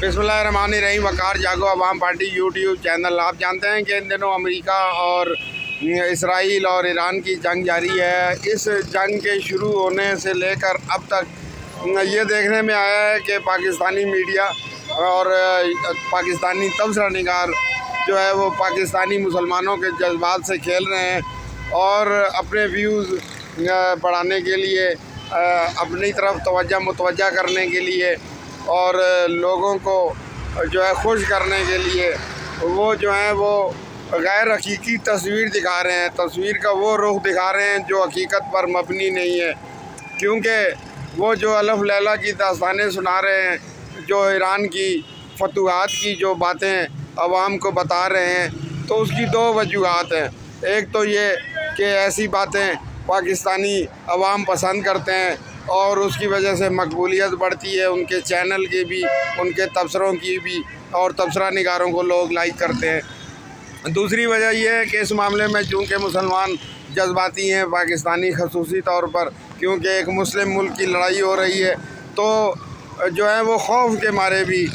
बिस्मिल्लाहिर्रहमानिर्रहीम। वकार जागो अवाम party YouTube channel. आप जानते हैं कि इन दिनों अमेरिका और इसराइल और ईरान की जंग जारी है। इस जंग के शुरू होने से लेकर अब तक ये देखने में आया है कि पाकिस्तानी मीडिया और पाकिस्तानी तबसरा निगार जो है वो पाकिस्तानी मुसलमानों के जज्बात से खेल रहे हैं और अपने व्यूज़ बढ़ाने के लिए, अपनी तरफ मुतवज्जा करने के लिए और लोगों को जो है खुश करने के लिए वो जो है वो गैर हकीकी तस्वीर दिखा रहे हैं। तस्वीर का वो रुख दिखा रहे हैं जो हकीकत पर मबनी नहीं है, क्योंकि वो जो अलफ लैला की दास्तानें सुना रहे हैं, जो ईरान की फतूहात की जो बातें अवाम को बता रहे हैं, तो उसकी दो वजूहात हैं। एक तो ये कि ऐसी बातें पाकिस्तानी अवाम पसंद करते हैं और उसकी वजह से मकबूलियत बढ़ती है, उनके चैनल की भी, उनके तबसरों की भी, और तबसरा निगारों को लोग लाइक करते हैं। दूसरी वजह यह है कि इस मामले में चूँकि मुसलमान जज्बाती हैं, पाकिस्तानी खसूसी तौर पर, क्योंकि एक मुस्लिम मुल्क की लड़ाई हो रही है, तो जो है वो खौफ के मारे भी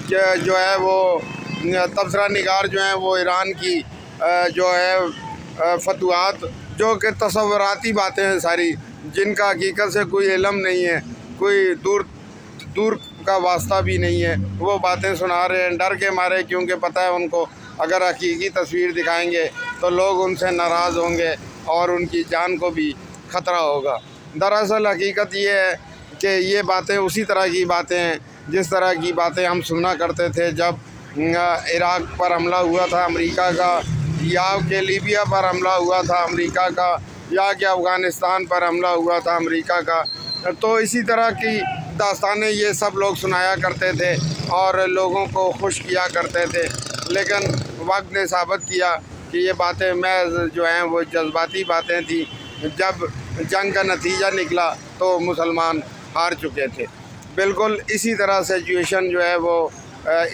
जो है वो तबसरा निगार जो हैं वो ईरान की जो है फतूहात, जो कि तसव्वुराती बातें हैं सारी, जिनका हकीकत से कोई इल्म नहीं है, कोई दूर का वास्ता भी नहीं है, वो बातें सुना रहे हैं डर के मारे, क्योंकि पता है उनको अगर हकीकी तस्वीर दिखाएंगे तो लोग उनसे नाराज़ होंगे और उनकी जान को भी ख़तरा होगा। दरअसल हकीकत ये है कि ये बातें उसी तरह की बातें हैं जिस तरह की बातें हम सुना करते थे जब इराक़ पर हमला हुआ था अमेरिका का, या कि लीबिया पर हमला हुआ था अमेरिका का, या कि अफ़गानिस्तान पर हमला हुआ था अमेरिका का। तो इसी तरह की दास्तानें ये सब लोग सुनाया करते थे और लोगों को खुश किया करते थे, लेकिन वक्त ने साबित किया कि ये बातें महज़ जो हैं वो जज्बाती बातें थी। जब जंग का नतीजा निकला तो मुसलमान हार चुके थे। बिल्कुल इसी तरह सिचुएशन जो है वो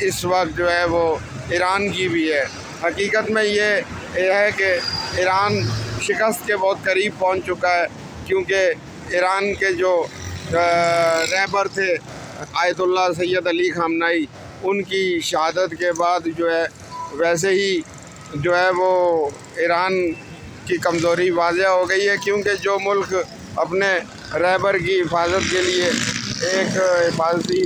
इस वक्त जो है वो ईरान की भी है। हकीकत में ये है कि ईरान शिकस्त के बहुत करीब पहुंच चुका है, क्योंकि ईरान के जो रहबर थे आयतुल्लाह सैयद अली ख़ामनेई, उनकी शहादत के बाद जो है वैसे ही जो है वो ईरान की कमज़ोरी वाज़ह हो गई है, क्योंकि जो मुल्क अपने रहबर की हिफाजत के लिए एक हिफाजती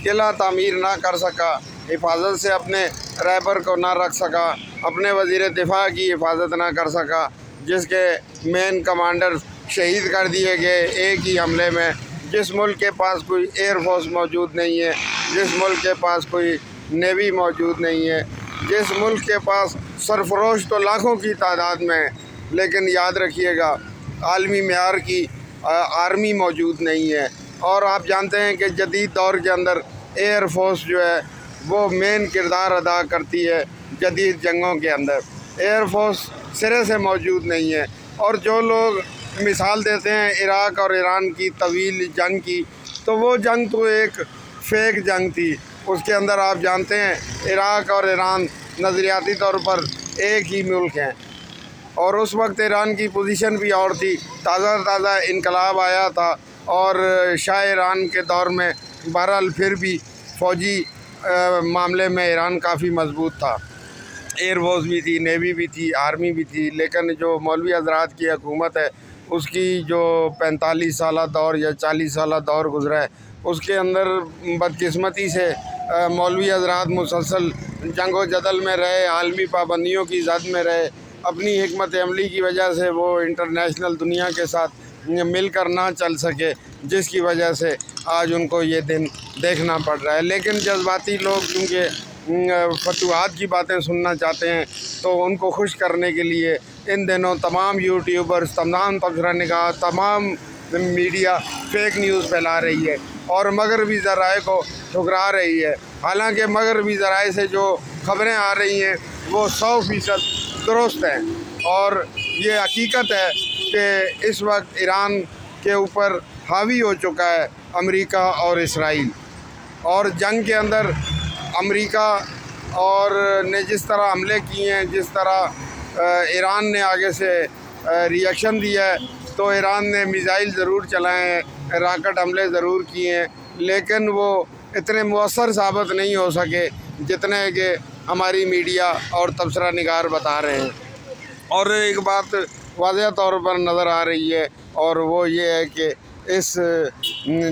किला तामीर ना कर सका, हिफाजत से अपने रहबर को ना रख सका, अपने वज़ीर दिफा की हिफाजत ना कर सका, जिसके मेन कमांडर शहीद कर दिए गए एक ही हमले में, जिस मुल्क के पास कोई एयर फोर्स मौजूद नहीं है, जिस मुल्क के पास कोई नेवी मौजूद नहीं है, जिस मुल्क के पास सरफरोश तो लाखों की तादाद में है, लेकिन याद रखिएगा आलमी मेयार की आर्मी मौजूद नहीं है। और आप जानते हैं कि जदीद दौर के अंदर एयर फोर्स जो है वो मेन किरदार अदा करती है जदीद जंगों के अंदर। एयर फोर्स सिरे से मौजूद नहीं है। और जो लोग मिसाल देते हैं इराक़ और ईरान की तवील जंग की, तो वो जंग तो एक फ़ेक जंग थी। उसके अंदर आप जानते हैं इराक़ और ईरान नज़रियाती तौर पर एक ही मुल्क हैं, और उस वक्त ईरान की पोजीशन भी और थी। ताज़ा इनकलाब आया था और शाह ईरान के दौर में बहरहाल फिर भी फ़ौजी मामले में ईरान काफ़ी मजबूत था। एयर फोर्स भी थी, नेवी भी थी, आर्मी भी थी, लेकिन जो मौलवी हज़रात की हुकूमत है उसकी जो 45 साला दौर या 40 साला दौर गुज़रा है, उसके अंदर बदकिस्मती से मौलवी हज़रात मुसलसल जंगो जदल में रहे, आलमी पाबंदियों की जद में रहे। अपनी हिकमत अमली की वजह से वो इंटरनेशनल दुनिया के साथ मिलकर ना चल सके, जिसकी वजह से आज उनको ये दिन देखना पड़ रहा है। लेकिन जज्बाती लोग क्योंकि फतूहात की बातें सुनना चाहते हैं, तो उनको खुश करने के लिए इन दिनों तमाम यूट्यूबर्स, तमाम तबसरा निगार, तमाम मीडिया फ़ेक न्यूज़ फैला रही है और मगरबी ज़राए को ठुकरा रही है। हालांकि मगरबी ज़राए से जो ख़बरें आ रही हैं वो 100% दुरुस्त हैं, और ये हकीकत है कि इस वक्त ईरान के ऊपर हावी हो चुका है अमेरिका और इसराइल। और जंग के अंदर अमेरिका और ने जिस तरह हमले किए हैं, जिस तरह ईरान ने आगे से रिएक्शन दिया है, तो ईरान ने मिसाइल ज़रूर चलाए हैं, रॉकेट हमले ज़रूर किए हैं, लेकिन वो इतने मुअस्सर साबित नहीं हो सके जितने कि हमारी मीडिया और तबसरा निगार बता रहे हैं। और एक बात वाज़ह तौर पर नज़र आ रही है, और वो ये है कि इस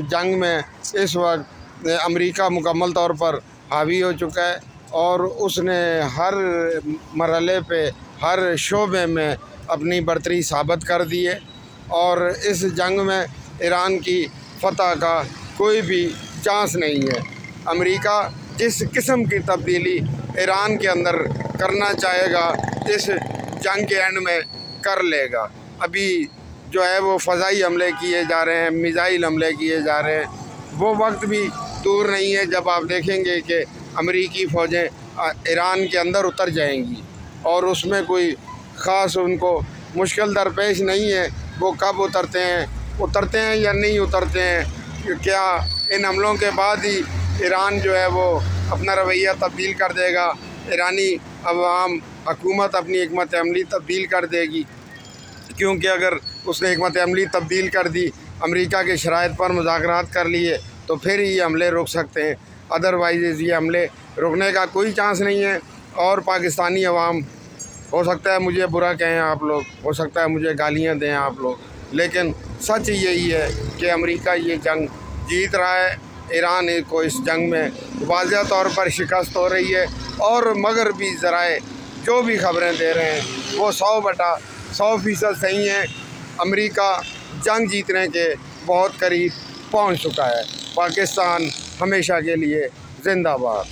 जंग में इस वक्त अमेरिका मुकम्मल तौर पर हावी हो चुका है, और उसने हर मरहले पे, हर शोबे में अपनी बरतरी साबित कर दी है। और इस जंग में ईरान की फ़तह का कोई भी चांस नहीं है। अमेरिका जिस किस्म की तब्दीली ईरान के अंदर करना चाहेगा, इस जंग के एंड में कर लेगा। अभी जो है वो फ़ज़ाई हमले किए जा रहे हैं, मिज़ाइल हमले किए जा रहे हैं। वो वक्त भी दूर नहीं है जब आप देखेंगे कि अमेरिकी फ़ौजें ईरान के अंदर उतर जाएंगी, और उसमें कोई ख़ास उनको मुश्किल दरपेश नहीं है। वो कब उतरते हैं या नहीं उतरते हैं, क्या इन हमलों के बाद ही ईरान जो है वो अपना रवैया तब्दील कर देगा, ईरानी अवाम हुकूमत अपनी हिकमत अमली तब्दील कर देगी? क्योंकि अगर उसने हिकमत अमली तब्दील कर दी, अमेरिका के शराइत पर मुज़ाकरात कर लिए, तो फिर ये हमले रुक सकते हैं। अदरवाइज़ ये हमले रुकने का कोई चांस नहीं है। और पाकिस्तानी अवाम, हो सकता है मुझे बुरा कहें आप लोग, हो सकता है मुझे गालियाँ दें आप लोग, लेकिन सच यही है कि अमेरिका ये जंग जीत रहा है। ईरान को इस जंग में वाज़ह तौर पर शिकस्त हो रही है, और मगरबी ज़राए जो भी खबरें दे रहे हैं वो 100% सही हैं। अमेरिका जंग जीतने के बहुत करीब पहुंच चुका है। पाकिस्तान हमेशा के लिए जिंदाबाद।